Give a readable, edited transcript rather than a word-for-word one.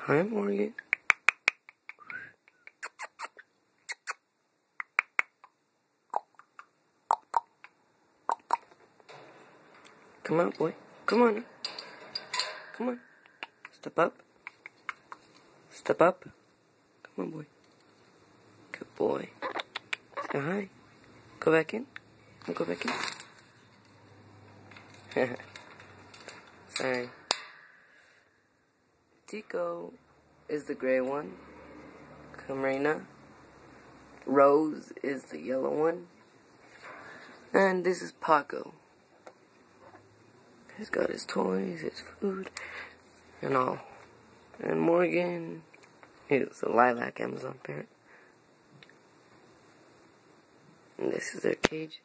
Hi, Morgan. Come on, boy. Come on. Come on. Step up. Step up. Come on, boy. Good boy. Say hi. Go back in. Go back in. Sorry. Tico is the gray one. Camarina. Rose is the yellow one. And this is Paco. He's got his toys, his food, and all. And Morgan is a lilac Amazon parrot. And this is their cage.